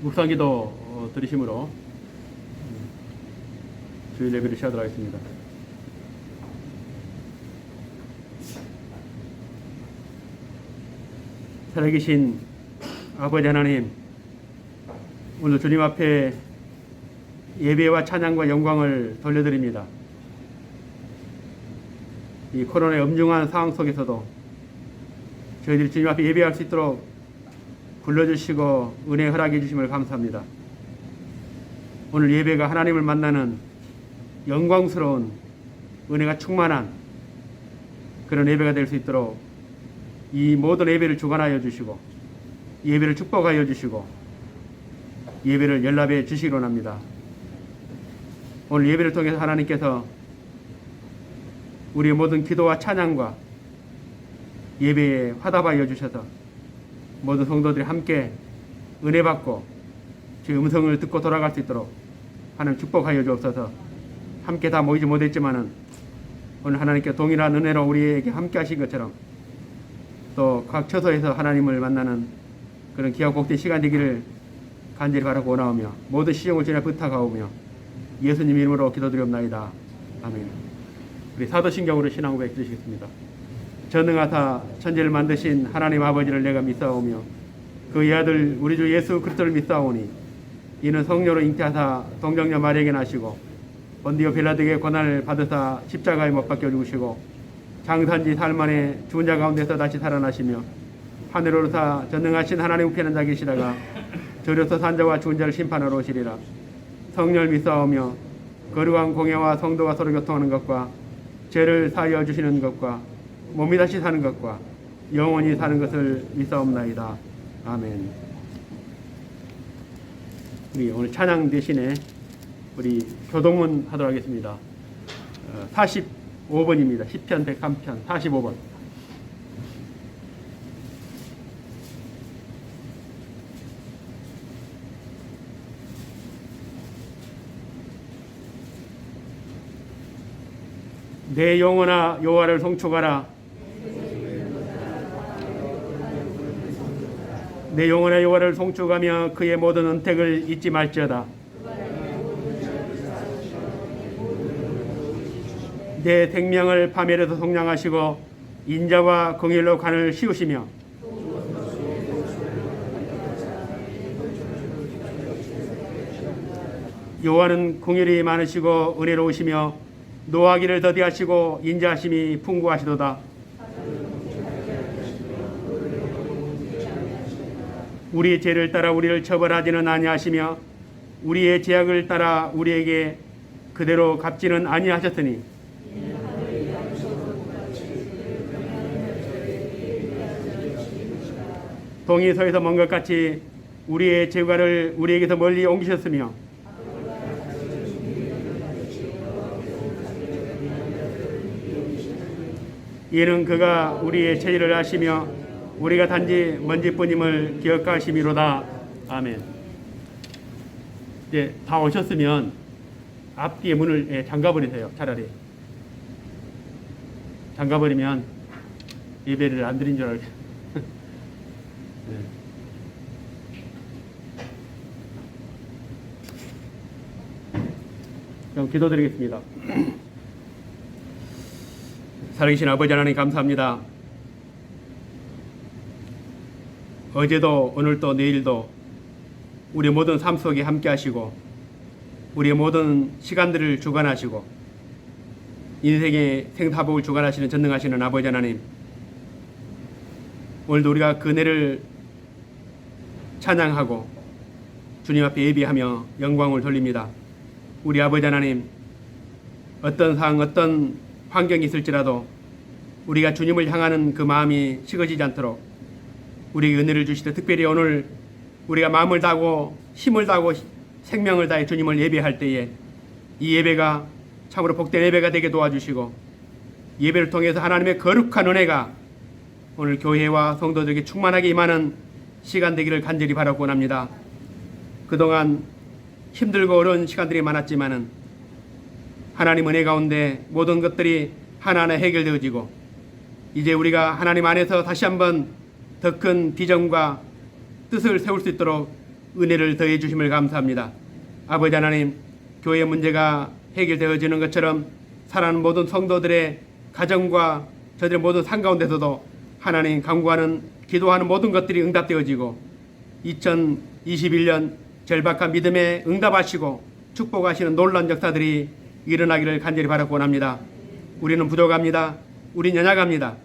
묵상기도 드리심으로 주일 예배를 시작하도록 하겠습니다. 살아계신 아버지 하나님, 오늘 주님 앞에 예배와 찬양과 영광을 돌려드립니다. 이 코로나의 엄중한 상황 속에서도 저희들이 주님 앞에 예배할 수 있도록 불러주시고 은혜 허락해 주심을 감사합니다. 오늘 예배가 하나님을 만나는 영광스러운 은혜가 충만한 그런 예배가 될 수 있도록 이 모든 예배를 주관하여 주시고 예배를 축복하여 주시고 예배를 연락해 주시기 원합니다. 오늘 예배를 통해서 하나님께서 우리의 모든 기도와 찬양과 예배에 화답하여 주셔서 모든 성도들이 함께 은혜 받고 주의 음성을 듣고 돌아갈 수 있도록 하나님 축복하여 주옵소서. 함께 다 모이지 못했지만은 오늘 하나님께 동일한 은혜로 우리에게 함께 하신 것처럼 또 각 처소에서 하나님을 만나는 그런 귀하고 복된 시간 되기를 간절히 바라고 원하오며 모든 시종을 주님 앞에 부탁하오며 예수님 이름으로 기도드리옵나이다. 아멘. 우리 사도신경으로 신앙 고백 드리시겠습니다. 전능하사 천지를 만드신 하나님 아버지를 내가 믿사오며 그의 아들 우리 주 예수 그리스도를 믿사오니 이는 성령으로 잉태하사 동정녀 마리아에게 나시고 본디오 빌라도에게 고난을 받으사 십자가에 못 박혀 죽으시고 장산지 사흘 만에 죽은 자 가운데서 다시 살아나시며 하늘로 오르사 전능하신 하나님 우편에 앉아 계시다가 저려서 산 자와 죽은 자를 심판하러 오시리라. 성령을 믿사오며 거룩한 공예와 성도가 서로 교통하는 것과 죄를 사하여 주시는 것과 몸이 다시 사는 것과 영원히 사는 것을 믿사옵나이다. 아멘. 우리 오늘 찬양 대신에 우리 교동문 하도록 하겠습니다. 45번입니다. 시편 103편 45번. 내 영혼아 여호와를 송축하라. 내 영혼아 여호와를 송축하며 그의 모든 은택을 잊지 말지어다. 내 생명을 파멸해서 속량하시고 인자와 긍휼로 관을 씌우시며 여호와는 긍휼이 많으시고 은혜로우시며 노하기를 더디하시고 인자하심이 풍부하시도다. 우리의 죄를 따라 우리를 처벌하지는 아니하시며 우리의 죄악을 따라 우리에게 그대로 갚지는 아니하셨으니 동이 서에서 먼 것 같이 우리의 죄과를 우리에게서 멀리 옮기셨으며 이는 그가 우리의 죄를 아시며 우리가 단지 먼지뿐임을 기억하심이로다. 아멘. 이제 다 오셨으면 앞뒤에 문을 잠가버리세요. 차라리 잠가버리면 예배를 안 드린 줄 알겠어요. 네. 그럼 기도드리겠습니다. 살아계신 아버지 하나님 감사합니다. 어제도 오늘도 내일도 우리 모든 삶 속에 함께 하시고 우리의 모든 시간들을 주관하시고 인생의 생사복을 주관하시는 전능하시는 아버지 하나님, 오늘도 우리가 그 은혜를 찬양하고 주님 앞에 예비하며 영광을 돌립니다. 우리 아버지 하나님, 어떤 상황 어떤 환경이 있을지라도 우리가 주님을 향하는 그 마음이 식어지지 않도록 우리에게 은혜를 주시되 특별히 오늘 우리가 마음을 다하고 힘을 다하고 생명을 다해 주님을 예배할 때에 이 예배가 참으로 복된 예배가 되게 도와주시고 예배를 통해서 하나님의 거룩한 은혜가 오늘 교회와 성도들에게 충만하게 임하는 시간 되기를 간절히 바라고 원합니다. 그동안 힘들고 어려운 시간들이 많았지만은 하나님 은혜 가운데 모든 것들이 하나하나 해결되어지고 이제 우리가 하나님 안에서 다시 한번 더 큰 비전과 뜻을 세울 수 있도록 은혜를 더해 주심을 감사합니다. 아버지 하나님, 교회 문제가 해결되어지는 것처럼 사랑하는 모든 성도들의 가정과 저들의 모든 삶 가운데서도 하나님 간구하는 기도하는 모든 것들이 응답되어지고 2021년 절박한 믿음에 응답하시고 축복하시는 놀라운 역사들이 일어나기를 간절히 바라고 원합니다. 우리는 부족합니다. 우리는 연약합니다.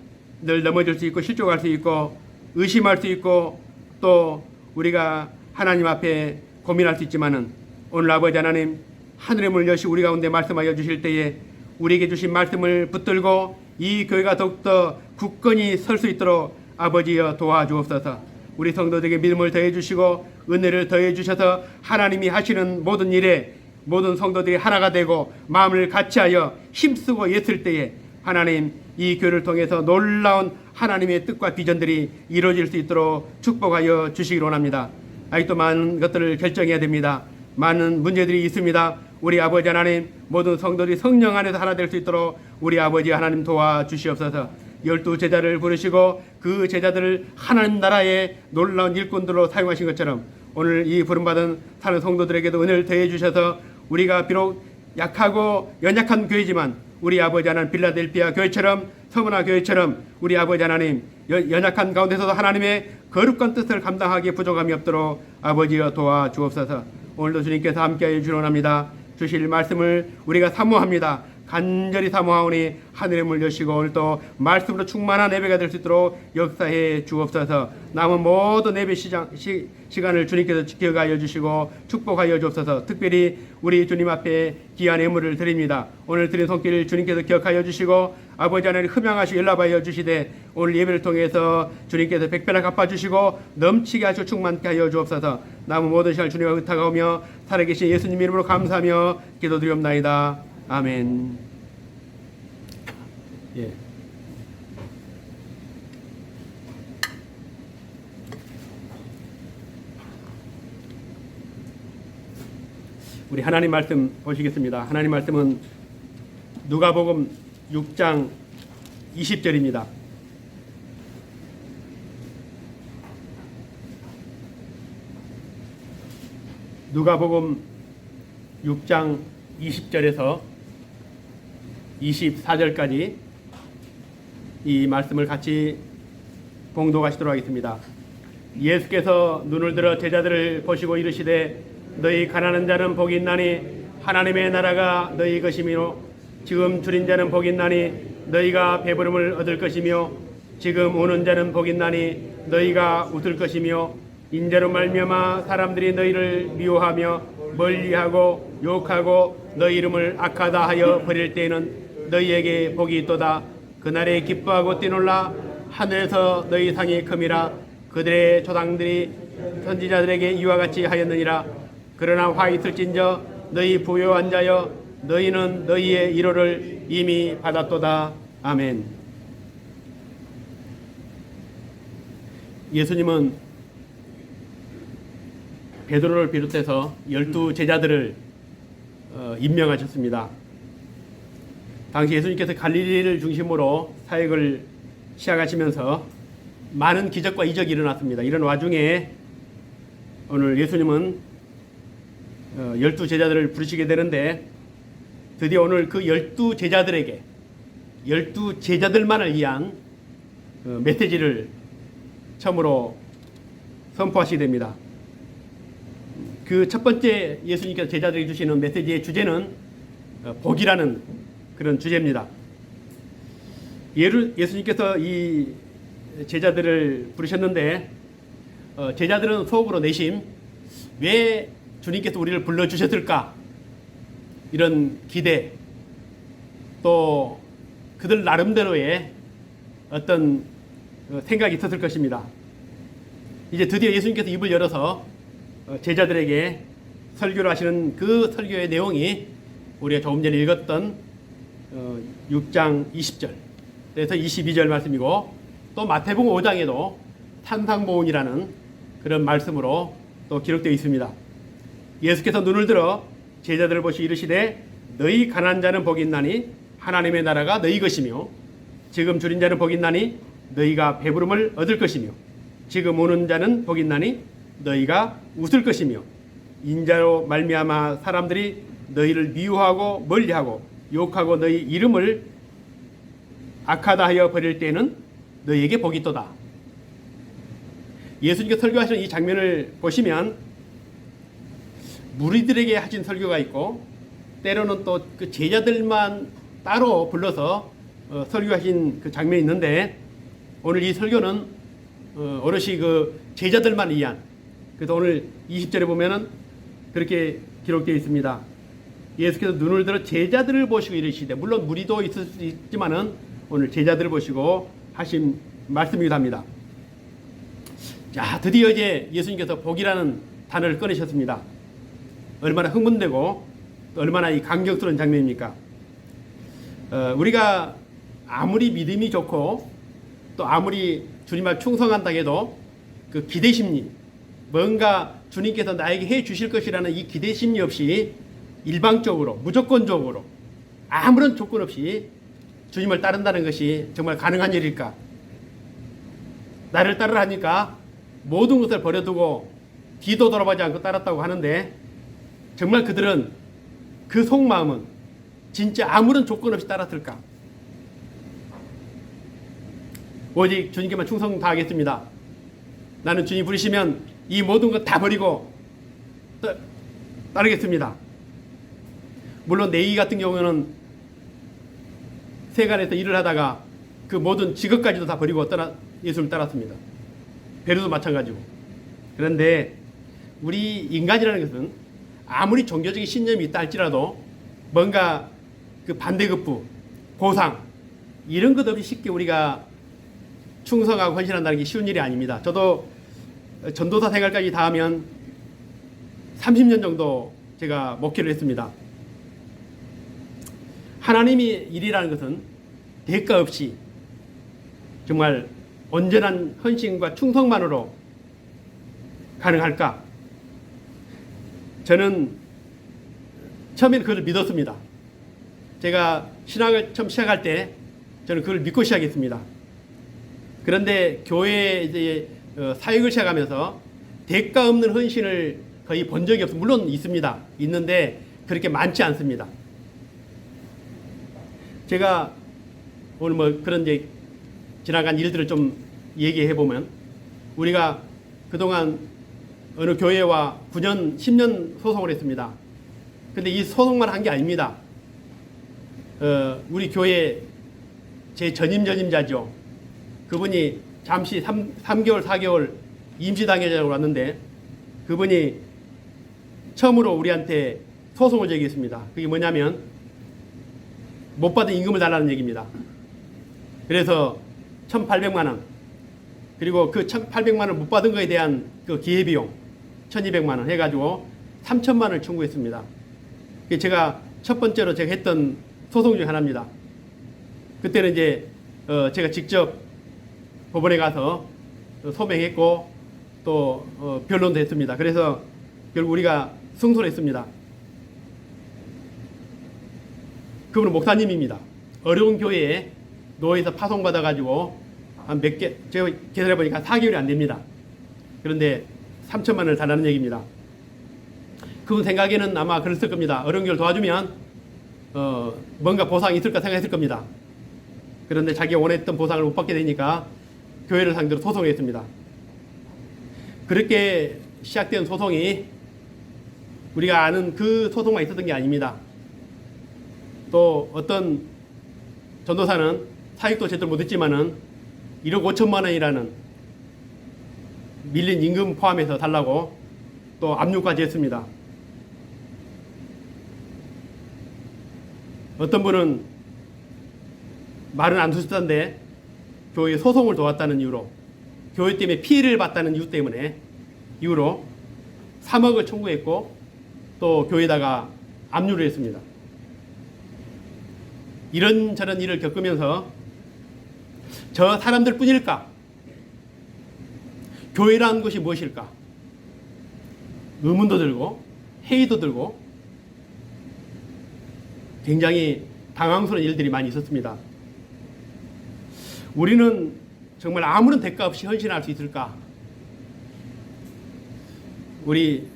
늘 넘어질 수 있고 실족할 수 있고 의심할 수 있고 또 우리가 하나님 앞에 고민할 수 있지만은 오늘 아버지 하나님 하늘의 문을 여시 우리 가운데 말씀하여 주실 때에 우리에게 주신 말씀을 붙들고 이 교회가 더욱더 굳건히 설 수 있도록 아버지여 도와주옵소서. 우리 성도들에게 믿음을 더해 주시고 은혜를 더해 주셔서 하나님이 하시는 모든 일에 모든 성도들이 하나가 되고 마음을 같이하여 힘쓰고 애쓸 때에 하나님 이 교회를 통해서 놀라운 하나님의 뜻과 비전들이 이루어질 수 있도록 축복하여 주시기를 원합니다. 아직도 많은 것들을 결정해야 됩니다. 많은 문제들이 있습니다. 우리 아버지 하나님 모든 성도들이 성령 안에서 하나 될 수 있도록 우리 아버지 하나님 도와주시옵소서. 12제자를 부르시고 그 제자들을 하나님 나라의 놀라운 일꾼들로 사용하신 것처럼 오늘 이 부름받은 사는 성도들에게도 은혜를 더해 주셔서 우리가 비록 약하고 연약한 교회지만 우리 아버지 하나님 빌라델피아 교회처럼 서문화 교회처럼 우리 아버지 하나님 연약한 가운데서도 하나님의 거룩한 뜻을 감당하기에 부족함이 없도록 아버지여 도와주옵소서. 오늘도 주님께서 함께하여 주시기 원합니다. 주실 말씀을 우리가 사모합니다. 간절히 사모하오니 하늘의 문을 여시고 오늘도 말씀으로 충만한 예배가 될 수 있도록 역사해 주옵소서. 남은 모든 예배 시간을 주님께서 지켜가여 주시고 축복하여 주옵소서. 특별히 우리 주님 앞에 귀한 예물을 드립니다. 오늘 드린 손길을 주님께서 기억하여 주시고 아버지 하나님 흠양하시고 연락하여 주시되 오늘 예배를 통해서 주님께서 백배나 갚아주시고 넘치게 하시고 충만케 하여 주옵소서. 남은 모든 시간을 주님과 의탁하오며 살아계신 예수님 이름으로 감사하며 기도드리옵나이다. 아멘. 예. 우리 하나님 말씀 보시겠습니다. 하나님 말씀은 누가복음 6장 20절입니다. 누가복음 6장 20절에서 24절까지 이 말씀을 같이 봉독하시도록 하겠습니다. 예수께서 눈을 들어 제자들을 보시고 이르시되 너희 가난한 자는 복이 있나니 하나님의 나라가 너희 것이며 지금 줄인 자는 복이 있나니 너희가 배부름을 얻을 것이며 지금 우는 자는 복이 있나니 너희가 웃을 것이며 인자로 말미암아 사람들이 너희를 미워하며 멀리하고 욕하고 너희 이름을 악하다 하여 버릴 때에는 너희에게 복이 있도다. 그날에 기뻐하고 뛰놀라 하늘에서 너희 상이 큼이라. 그들의 조상들이 선지자들에게 이와 같이 하였느니라. 그러나 화 있을진저 너희 부요한 자여 너희는 너희의 위로를 이미 받았도다. 아멘. 예수님은 베드로를 비롯해서 12제자들을 임명하셨습니다. 당시 예수님께서 갈릴리를 중심으로 사역을 시작하시면서 많은 기적과 이적이 일어났습니다. 이런 와중에 오늘 예수님은 12제자들을 부르시게 되는데 드디어 오늘 그 12제자들에게 12제자들만을 위한 메시지를 처음으로 선포하시게 됩니다. 그 첫 번째 예수님께서 제자들에게 주시는 메시지의 주제는 복이라는 그런 주제입니다. 예수님께서 이 제자들을 부르셨는데 제자들은 속으로 내심 왜 주님께서 우리를 불러주셨을까 이런 기대 또 그들 나름대로의 어떤 생각이 있었을 것입니다. 이제 드디어 예수님께서 입을 열어서 제자들에게 설교를 하시는 그 설교의 내용이 우리가 조금 전에 읽었던 6장 20절 그래서 22절 말씀이고 또 마태복음 5장에도 산상보훈이라는 그런 말씀으로 또 기록되어 있습니다. 예수께서 눈을 들어 제자들을 보시 이르시되 너희 가난한 자는 복이 있나니 하나님의 나라가 너희 것이며 지금 줄인 자는 복이 있나니 너희가 배부름을 얻을 것이며 지금 우는 자는 복이 있나니 너희가 웃을 것이며 인자로 말미암아 사람들이 너희를 미워하고 멀리하고 욕하고 너희 이름을 악하다 하여 버릴 때는 너희에게 복이 있도다. 예수님께서 설교하시는 이 장면을 보시면 무리들에게 하신 설교가 있고 때로는 또 그 제자들만 따로 불러서 설교하신 그 장면이 있는데 오늘 이 설교는 오롯이 그 제자들만 위한, 그래서 오늘 20절에 보면은 그렇게 기록되어 있습니다. 예수께서 눈을 들어 제자들을 보시고 이르시되, 물론 무리도 있을 수 있지만은 오늘 제자들을 보시고 하신 말씀이기도 합니다. 자, 드디어 이제 예수님께서 복이라는 단어를 꺼내셨습니다. 얼마나 흥분되고 또 얼마나 이 감격스러운 장면입니까? 우리가 아무리 믿음이 좋고 또 아무리 주님 앞 충성한다 해도 그 기대심리, 뭔가 주님께서 나에게 해 주실 것이라는 이 기대심리 없이 일방적으로 무조건적으로 아무런 조건 없이 주님을 따른다는 것이 정말 가능한 일일까? 나를 따르라니까 모든 것을 버려두고 뒤도 돌아보지 않고 따랐다고 하는데, 정말 그들은 그 속마음은 진짜 아무런 조건 없이 따랐을까? 오직 주님께만 충성 다하겠습니다. 나는 주님 부르시면 이 모든 것 다 버리고 따르겠습니다. 물론 내이 같은 경우는 세간에서 일을 하다가 그 모든 직업까지도 다 버리고 예수를 따랐습니다. 베르도 마찬가지고. 그런데 우리 인간이라는 것은 아무리 종교적인 신념이 있다 할지라도 뭔가 그 반대급부, 보상 이런 것 없이 쉽게 우리가 충성하고 헌신한다는 게 쉬운 일이 아닙니다. 저도 전도사 생활까지 다 하면 30년 정도 제가 목회를 했습니다. 하나님의 일이라는 것은 대가 없이 정말 온전한 헌신과 충성만으로 가능할까? 저는 처음에는 그걸 믿었습니다. 제가 신앙을 처음 시작할 때 저는 그걸 믿고 시작했습니다. 그런데 교회에 이제 사역을 시작하면서 대가 없는 헌신을 거의 본 적이 없습니다. 물론 있습니다. 있는데 그렇게 많지 않습니다. 제가 오늘 뭐 그런 이제 지나간 일들을 좀 얘기해 보면, 우리가 그동안 어느 교회와 9년, 10년 소송을 했습니다. 근데 이 소송만 한 게 아닙니다. 우리 교회 제 전임자죠. 그분이 잠시 3개월, 4개월 임시당회자로 왔는데 그분이 처음으로 우리한테 소송을 제기했습니다. 그게 뭐냐면 못 받은 임금을 달라는 얘기입니다. 그래서 1,800만 원, 그리고 그 1,800만 원을 못 받은 거에 대한 그 기회비용 1,200만 원 해가지고 3,000만 원을 청구했습니다. 그게 제가 첫 번째로 제가 했던 소송 중에 하나입니다. 그때는 이제 제가 직접 법원에 가서 소명했고 또 변론도 했습니다. 그래서 결국 우리가 승소를 했습니다. 그분은 목사님입니다. 어려운 교회에 노예에서 파송받아가지고 한 몇 개, 제가 계산해보니까 4개월이 안 됩니다. 그런데 3,000만 원을 달라는 얘기입니다. 그분 생각에는 아마 그랬을 겁니다. 어려운 교회를 도와주면 뭔가 보상이 있을까 생각했을 겁니다. 그런데 자기가 원했던 보상을 못 받게 되니까 교회를 상대로 소송을 했습니다. 그렇게 시작된 소송이 우리가 아는 그 소송만 있었던 게 아닙니다. 또 어떤 전도사는 사익도 제대로 못했지만은 1억 5천만 원이라는 밀린 임금 포함해서 달라고 또 압류까지 했습니다. 어떤 분은 말은 안 두셨던데 교회 소송을 도왔다는 이유로, 교회 때문에 피해를 봤다는 이유로 3억을 청구했고 또 교회에다가 압류를 했습니다. 이런저런 일을 겪으면서 저 사람들 뿐일까? 교회라는 것이 무엇일까? 의문도 들고 회의도 들고 굉장히 당황스러운 일들이 많이 있었습니다. 우리는 정말 아무런 대가 없이 헌신할 수 있을까? 우리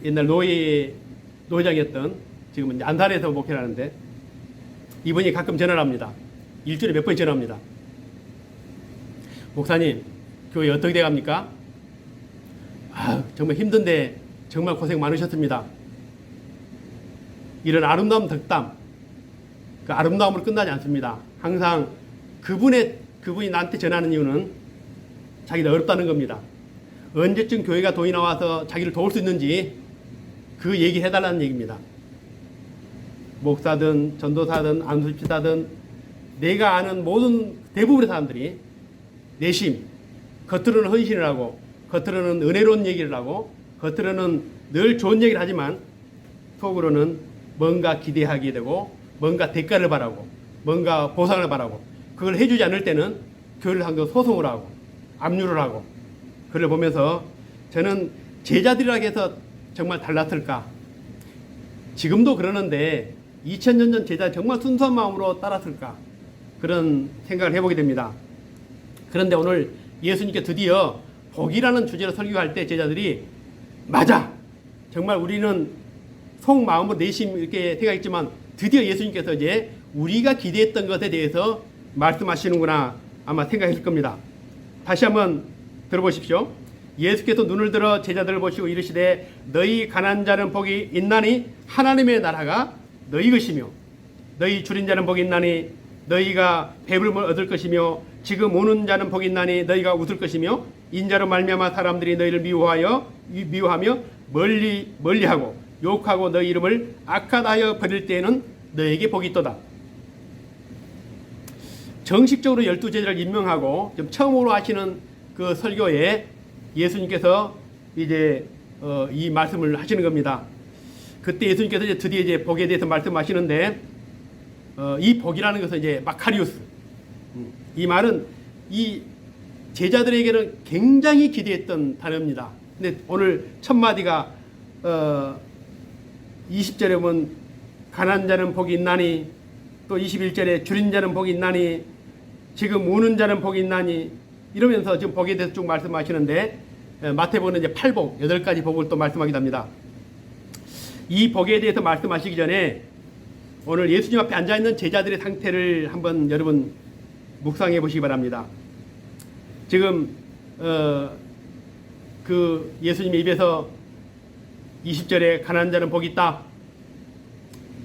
옛날 노회장이었던 지금은 안산에서 목회를 하는데 이분이 가끔 전화를 합니다. 일주일에 몇 번 전화합니다. 목사님, 교회 어떻게 돼갑니까? 정말 힘든데 정말 고생 많으셨습니다. 이런 아름다운 덕담, 그 아름다움으로 끝나지 않습니다. 항상 그분이 나한테 전하는 이유는 자기가 어렵다는 겁니다. 언제쯤 교회가 돈이 나와서 자기를 도울 수 있는지 그 얘기 해달라는 얘기입니다. 목사든 전도사든 안수집사든 내가 아는 모든 대부분의 사람들이 내심 겉으로는 헌신을 하고 겉으로는 은혜로운 얘기를 하고 겉으로는 늘 좋은 얘기를 하지만 속으로는 뭔가 기대하게 되고 뭔가 대가를 바라고 뭔가 보상을 바라고 그걸 해주지 않을 때는 교회를 상대로 소송을 하고 압류를 하고 그걸 보면서 저는 제자들이라고 해서 정말 달랐을까? 지금도 그러는데 2000년 전 제자 정말 순수한 마음으로 따랐을까? 그런 생각을 해보게 됩니다. 그런데 오늘 예수님께 드디어 복이라는 주제로 설교할 때 제자들이 맞아! 정말 우리는 속마음으로 내심 이렇게 생각했지만 드디어 예수님께서 이제 우리가 기대했던 것에 대해서 말씀하시는구나 아마 생각했을 겁니다. 다시 한번 들어보십시오. 예수께서 눈을 들어 제자들을 보시고 이르시되 너희 가난한 자는 복이 있나니 하나님의 나라가 너희 것이며 너희 줄인 자는 복이 있나니 너희가 배부름을 얻을 것이며 지금 우는 자는 복이 있나니 너희가 웃을 것이며 인자로 말미암아 사람들이 너희를 미워하며 멀리하고 욕하고 너희 이름을 악하다하여 버릴 때에는 너에게 복이 있도다. 정식적으로 12제자를 임명하고 좀 처음으로 하시는 그 설교에 예수님께서 이제 이 말씀을 하시는 겁니다. 그때 예수님께서 이제 드디어 이제 복에 대해서 말씀하시는데 이 복이라는 것은 이제 마카리우스. 이 말은 이 제자들에게는 굉장히 기대했던 단어입니다. 근데 오늘 첫 마디가 20절에 보면 가난한 자는 복이 있나니 또 21절에 줄인 자는 복이 있나니 지금 우는 자는 복이 있나니 이러면서 지금 복에 대해서 쭉 말씀하시는데 마태복음은 이제 8복 8가지 복을 또 말씀하기도 합니다. 이 복에 대해서 말씀하시기 전에 오늘 예수님 앞에 앉아있는 제자들의 상태를 한번 여러분 묵상해 보시기 바랍니다. 지금 그 예수님의 입에서 20절에 가난한 자는 복이 있다.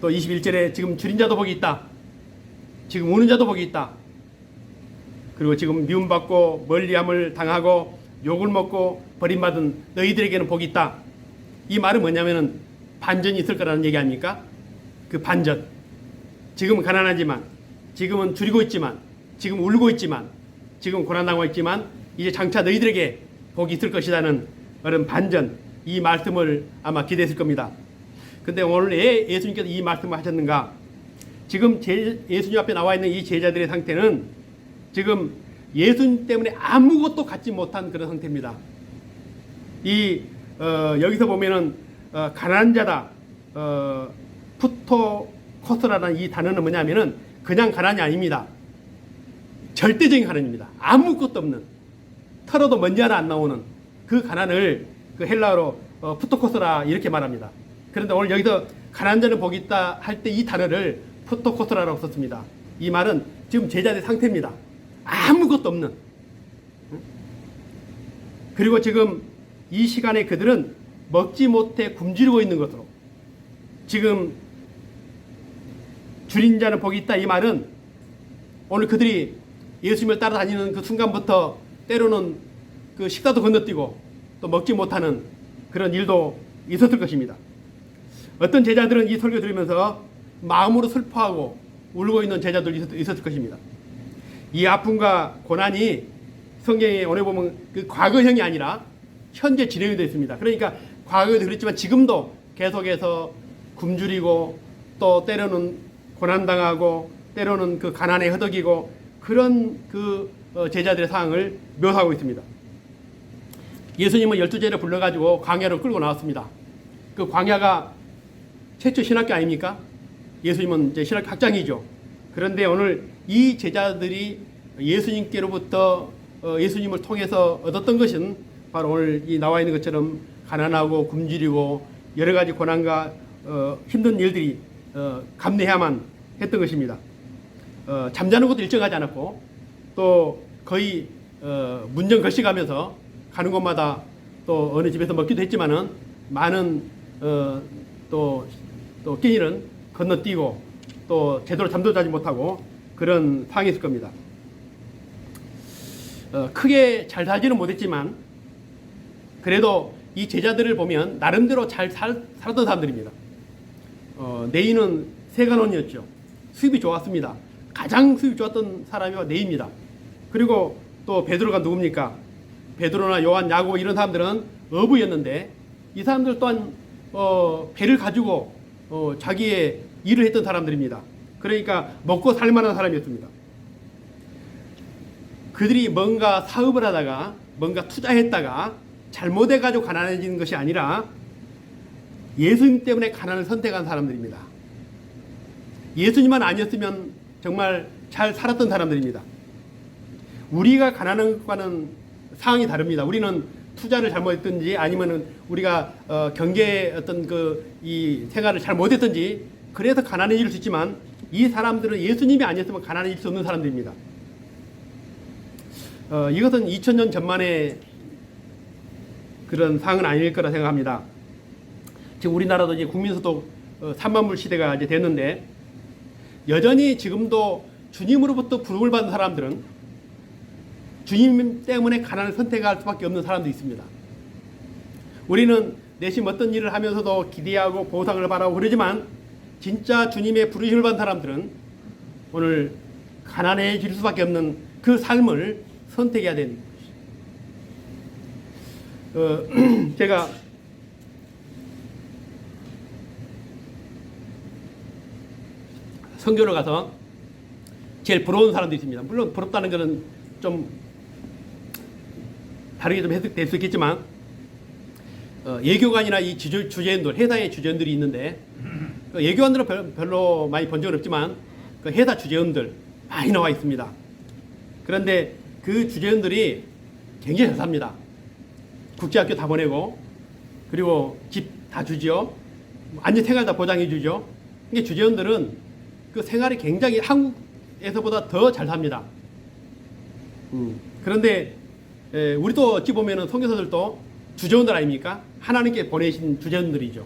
또 21절에 지금 줄인 자도 복이 있다. 지금 우는 자도 복이 있다. 그리고 지금 미움받고 멀리함을 당하고 욕을 먹고 버림받은 너희들에게는 복이 있다. 이 말은 뭐냐면은 반전이 있을 거라는 얘기 아닙니까? 그 반전. 지금은 가난하지만 지금은 줄이고 있지만 지금 울고 있지만 지금 고난당하고 있지만 이제 장차 너희들에게 복이 있을 것이라는 그런 반전. 이 말씀을 아마 기대했을 겁니다. 근데 오늘 왜 예수님께서 이 말씀을 하셨는가? 지금 예수님 앞에 나와 있는 이 제자들의 상태는 지금 예수님 때문에 아무것도 갖지 못한 그런 상태입니다. 여기서 보면은 가난한 자다, 푸토코스라는 이 단어는 뭐냐면은 그냥 가난이 아닙니다. 절대적인 가난입니다. 아무것도 없는, 털어도 먼지 하나 안 나오는 그 가난을 그 헬라어로 푸토코스라 이렇게 말합니다. 그런데 오늘 여기서 가난한 자는 복이 있다 할 때 이 단어를 푸토코스라라고 썼습니다. 이 말은 지금 제자들의 상태입니다. 아무것도 없는. 그리고 지금 이 시간에 그들은 먹지 못해 굶주리고 있는 것으로 지금 줄인 자는 복이 있다 이 말은 오늘 그들이 예수님을 따라다니는 그 순간부터 때로는 그 식사도 건너뛰고 또 먹지 못하는 그런 일도 있었을 것입니다. 어떤 제자들은 이 설교 들으면서 마음으로 슬퍼하고 울고 있는 제자들이 있었을 것입니다. 이 아픔과 고난이 성경에 오늘 보면 그 과거형이 아니라 현재 진행이 되어 있습니다. 그러니까 과거에도 그랬지만 지금도 계속해서 굶주리고 또 때로는 고난당하고 때로는 그 가난에 허덕이고 그런 그 제자들의 상황을 묘사하고 있습니다. 예수님은 12제자를 불러가지고 광야로 끌고 나왔습니다. 그 광야가 최초 신학교 아닙니까? 예수님은 이제 신학교 학장이죠. 그런데 오늘 이 제자들이 예수님께로부터 예수님을 통해서 얻었던 것은 바로 오늘 이 나와 있는 것처럼 가난하고 굶주리고 여러 가지 고난과 힘든 일들이 감내해야만 했던 것입니다. 잠자는 것도 일정하지 않았고 또 거의 문정걸식하면서 가는 곳마다 또 어느 집에서 먹기도 했지만은 많은 또 끼니는 건너뛰고 또 제대로 잠도 자지 못하고 그런 상황이 있을 겁니다. 크게 잘 살지는 못했지만 그래도 이 제자들을 보면 나름대로 잘 살았던 사람들입니다. 네이는 세간원이었죠. 수입이 좋았습니다. 가장 수입이 좋았던 사람이 네이입니다. 그리고 또 베드로가 누굽니까? 베드로나 요한, 야고보 이런 사람들은 어부였는데 이 사람들 또한 배를 가지고 자기의 일을 했던 사람들입니다. 그러니까 먹고 살 만한 사람이었습니다. 그들이 뭔가 사업을 하다가 뭔가 투자했다가 잘못해가지고 가난해지는 것이 아니라 예수님 때문에 가난을 선택한 사람들입니다. 예수님만 아니었으면 정말 잘 살았던 사람들입니다. 우리가 가난한 것과는 상황이 다릅니다. 우리는 투자를 잘못했든지 아니면은 우리가 경제의 어떤 이 생활을 잘못했든지 그래서 가난해질 수 있지만 이 사람들은 예수님이 아니었으면 가난해질 수 없는 사람들입니다. 이것은 2000년 전만의 그런 상황은 아닐 거라 생각합니다. 지금 우리나라도 이제 국민소득 3만 불 시대가 이제 됐는데 여전히 지금도 주님으로부터 부름을 받은 사람들은 주님 때문에 가난을 선택할 수밖에 없는 사람도 있습니다. 우리는 내심 어떤 일을 하면서도 기대하고 보상을 바라고 그러지만 진짜 주님의 부르심을 받은 사람들은 오늘 가난해질 수밖에 없는 그 삶을 선택해야 되는 것이죠. 제가 선교를 가서 제일 부러운 사람들이 있습니다. 물론 부럽다는 것은 좀 다르게 좀 해석될 수 있겠지만 예교관이나 이 주재원들, 회사의 주재원들이 있는데 예교관들은 별로 많이 본 적은 없지만 그 회사 주재원들 많이 나와 있습니다. 그런데 그 주재원들이 굉장히 잘 삽니다. 국제학교 다 보내고 그리고 집 다 주죠. 안전 생활 다 보장해 주죠. 그러니까 주재원들은 그 생활이 굉장히 한국에서보다 더 잘 삽니다. 그런데 우리도 어찌 보면은 선교사들도 주재원들 아닙니까? 하나님께 보내신 주재원들이죠.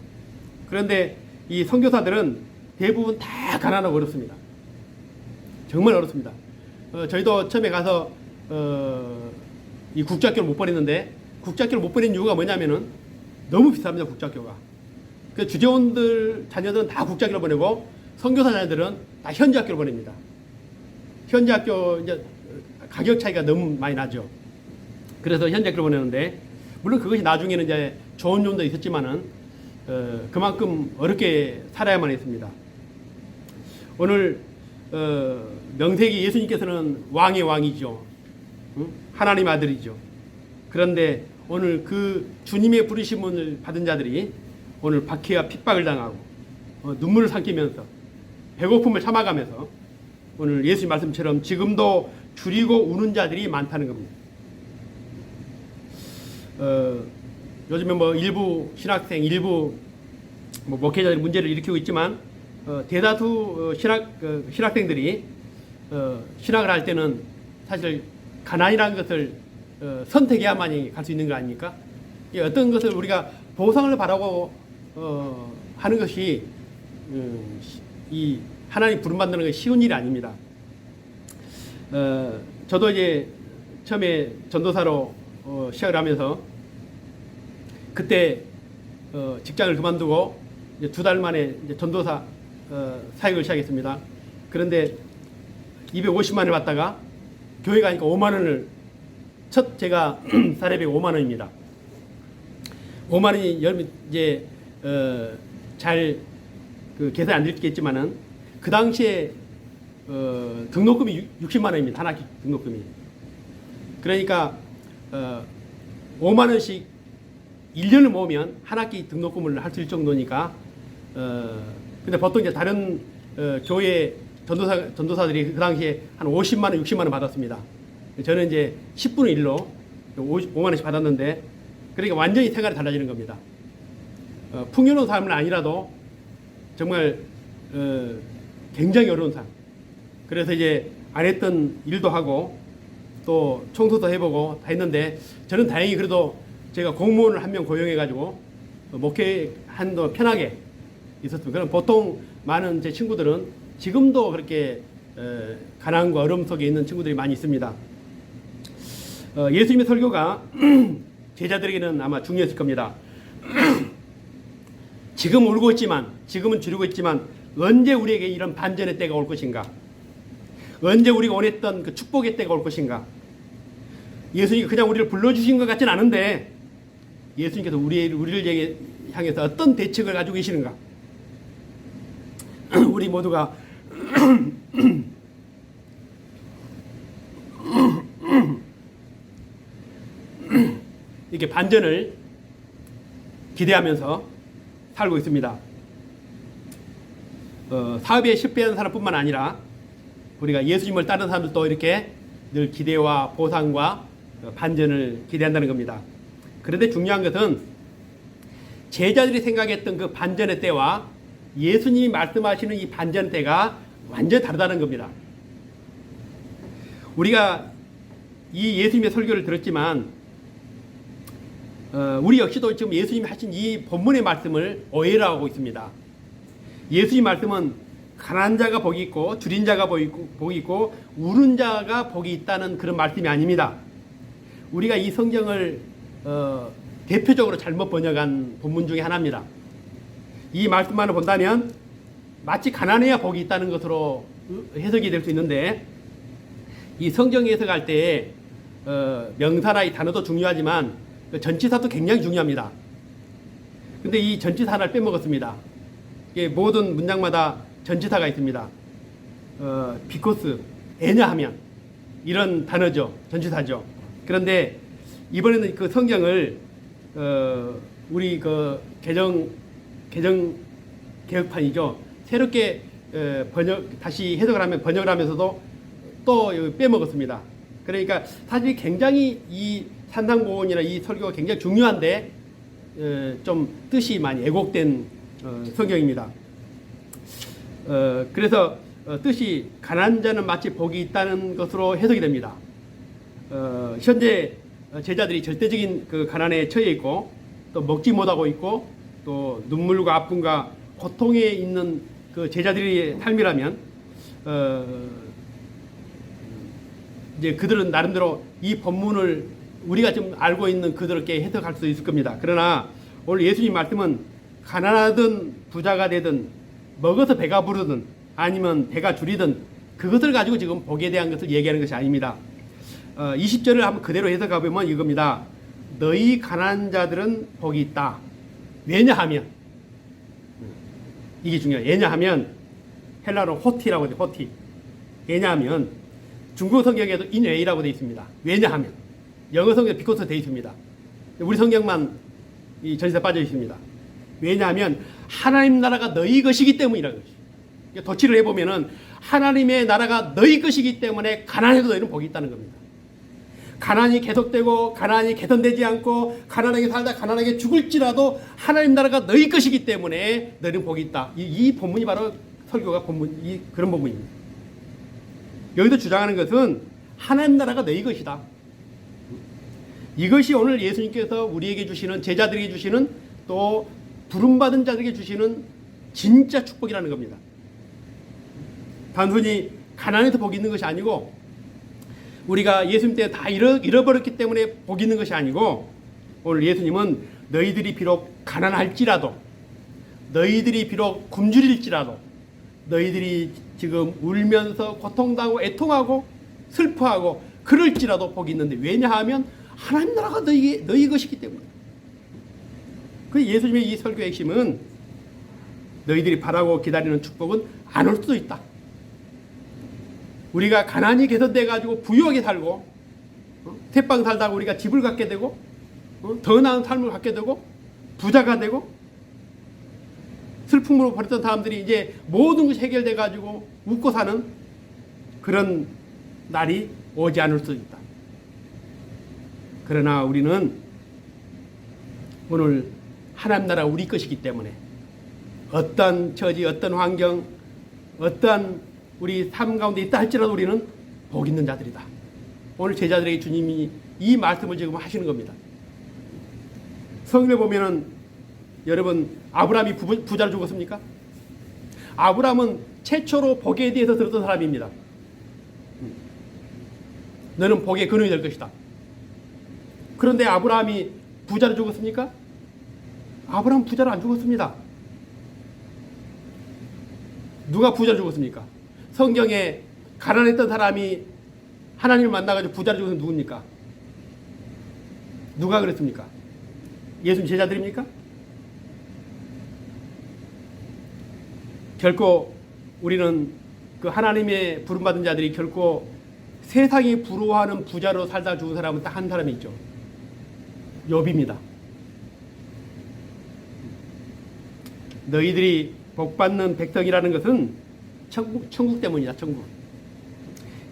그런데 이 선교사들은 대부분 다 가난하고 어렵습니다. 정말 어렵습니다. 저희도 처음에 가서 이 국제학교를 못 보냈는데 국제학교를 못 보낸 이유가 뭐냐면은 너무 비쌉니다. 국제학교가. 그 주재원들 자녀들은 다 국제학교를 보내고 선교사 자녀들은 다 현지학교를 보냅니다. 현지학교 이제 가격 차이가 너무 많이 나죠. 그래서 현지학교를 보내는데 물론 그것이 나중에는 이제 좋은 점도 있었지만은 그만큼 어렵게 살아야만 했습니다. 오늘 명세기 예수님께서는 왕의 왕이죠. 하나님 아들이죠. 그런데 오늘 그 주님의 부르심을 받은 자들이 오늘 박해와 핍박을 당하고 눈물을 삼키면서 배고픔을 참아가면서 오늘 예수님 말씀처럼 지금도 줄이고 우는 자들이 많다는 겁니다. 요즘에 뭐 일부 신학생, 일부 뭐 목회자들이 문제를 일으키고 있지만 대다수 신학생들이 신학을 할 때는 사실 가난이라는 것을 선택해야만이 갈 수 있는 거 아닙니까? 어떤 것을 우리가 보상을 바라고 하는 것이 이 하나님 부름받는 것이 쉬운 일이 아닙니다. 저도 이제 처음에 전도사로 시작을 하면서 그때 직장을 그만두고 이제 2달 만에 이제 전도사 사역을 시작했습니다. 그런데 250만 원을 받다가 교회 가니까 5만 원을 첫 제가 사례비 5만 원입니다. 5만 원이 여러분 이제 잘 그 계산이 안 됐겠지만은 그 당시에 등록금이 60만 원입니다. 한 학기 등록금이. 그러니까 5만 원씩 1년을 모으면 한 학기 등록금을 할 수 있을 정도니까 근데 보통 이제 다른 교회 전도사들이 그 당시에 한 50만 원, 60만 원 받았습니다. 저는 이제 10분의 1로 5만 원씩 받았는데 그러니까 완전히 생활이 달라지는 겁니다. 풍요로운 삶은 아니라도 정말 굉장히 어려운 삶. 그래서 이제 안 했던 일도 하고 또 청소도 해보고 다 했는데, 저는 다행히 그래도 제가 공무원을 한 명 고용해가지고 목회 한도 편하게 있었습니다. 그럼 보통 많은 제 친구들은 지금도 그렇게 가난과 어려움 속에 있는 친구들이 많이 있습니다. 예수님의 설교가 제자들에게는 아마 중요했을 겁니다. 지금 울고 있지만, 지금은 줄이고 있지만 언제 우리에게 이런 반전의 때가 올 것인가? 언제 우리가 원했던 그 축복의 때가 올 것인가? 예수님이 그냥 우리를 불러주신 것 같진 않은데, 예수님께서 우리를 향해서 어떤 대책을 가지고 계시는가? 우리 모두가 이렇게 반전을 기대하면서 살고 있습니다. 사업에 실패한 사람뿐만 아니라 우리가 예수님을 따르는 사람들도 이렇게 늘 기대와 보상과 반전을 기대한다는 겁니다. 그런데 중요한 것은 제자들이 생각했던 그 반전의 때와 예수님이 말씀하시는 이 반전 때가 완전히 다르다는 겁니다. 우리가 이 예수님의 설교를 들었지만 우리 역시도 지금 예수님이 하신 이 본문의 말씀을 오해를 하고 있습니다. 예수님 말씀은 가난한 자가 복이 있고 줄인 자가 복이 있고 우는 자가 복이 있다는 그런 말씀이 아닙니다. 우리가 이 성경을 대표적으로 잘못 번역한 본문 중에 하나입니다. 이 말씀만을 본다면 마치 가난해야 복이 있다는 것으로 해석이 될 수 있는데, 이 성경 해석할 때 명사나 이 단어도 중요하지만 전치사도 굉장히 중요합니다. 근데 이 전치사 하나를 빼먹었습니다. 모든 문장마다 전치사가 있습니다. because, 왜냐하면 이런 단어죠. 전치사죠. 그런데 이번에는 그 성경을 우리 그 개정개혁판이죠. 새롭게 다시 해석을 하면 번역을 하면서도 또 빼먹었습니다. 그러니까 사실 굉장히 이 산상보훈이나 이 설교가 굉장히 중요한데 좀 뜻이 많이 왜곡된 성경입니다. 그래서 뜻이 가난한 자는 마치 복이 있다는 것으로 해석이 됩니다. 현재 제자들이 절대적인 그 가난에 처해 있고 또 먹지 못하고 있고 또 눈물과 아픔과 고통에 있는 그 제자들의 삶이라면 이제 그들은 나름대로 이 본문을 우리가 좀 알고 있는 그들께 해석할 수 있을 겁니다. 그러나 오늘 예수님 말씀은 가난하든 부자가 되든 먹어서 배가 부르든 아니면 배가 줄이든 그것을 가지고 지금 복에 대한 것을 얘기하는 것이 아닙니다. 20절을 한번 그대로 해석해 보면 이겁니다. 너희 가난한 자들은 복이 있다. 왜냐하면, 이게 중요해요. 왜냐하면 헬라어로 호티라고 해요. 호티. 왜냐하면 중국어 성경에도 인웨이라고 되어 있습니다. 왜냐하면 영어 성경에 because 되어 있습니다. 우리 성경만 이 전치사 빠져 있습니다. 왜냐하면 하나님 나라가 너희 것이기 때문이라는 것이죠. 도치를 해보면은 하나님의 나라가 너희 것이기 때문에 가난해도 너희는 복이 있다는 겁니다. 가난이 계속되고 가난이 개선되지 않고 가난하게 살다 가난하게 죽을지라도 하나님 나라가 너희 것이기 때문에 너희는 복이 있다. 이 본문이 바로 설교가 그런 본문입니다. 여기도 주장하는 것은 하나님 나라가 너희 것이다. 이것이 오늘 예수님께서 우리에게 주시는, 제자들에게 주시는, 또 부름받은 자들에게 주시는 진짜 축복이라는 겁니다. 단순히 가난해서 복이 있는 것이 아니고 우리가 예수님 때 다 잃어버렸기 때문에 복이 있는 것이 아니고, 오늘 예수님은 너희들이 비록 가난할지라도, 너희들이 비록 굶주릴지라도, 너희들이 지금 울면서 고통당하고 애통하고 슬퍼하고 그럴지라도 복이 있는데, 왜냐하면 하나님 나라가 너희 것이기 때문에. 그 예수님의 이 설교의 핵심은 너희들이 바라고 기다리는 축복은 안 올 수도 있다. 우리가 가난이 개선돼 가지고 부유하게 살고 새빵 살다가 우리가 집을 갖게 되고 더 나은 삶을 갖게 되고 부자가 되고 슬픔으로 버렸던 사람들이 이제 모든 것이 해결돼 가지고 웃고 사는 그런 날이 오지 않을 수 있다. 그러나 우리는 오늘 하나님 나라 우리 것이기 때문에 어떤 처지, 어떤 환경, 어떤 우리 삶 가운데 있다 할지라도 우리는 복 있는 자들이다. 오늘 제자들에게 주님이 이 말씀을 지금 하시는 겁니다. 성경에 보면은 여러분 아브라함이 부자로 죽었습니까? 아브라함은 최초로 복에 대해서 들었던 사람입니다. 너는 복의 근원이 될 것이다. 그런데 아브라함이 부자로 죽었습니까? 아브라함 부자로 안 죽었습니다. 누가 부자로 죽었습니까? 성경에 가난했던 사람이 하나님을 만나가지고 부자로 죽은 누굽니까? 누가 그랬습니까? 예수님 제자들입니까? 결코 우리는 그 하나님의 부름받은 자들이 결코 세상이 부러워하는 부자로 살다 죽은 사람은 딱 한 사람이 있죠. 욥입니다. 너희들이 복받는 백성이라는 것은 천국 때문이다. 천국.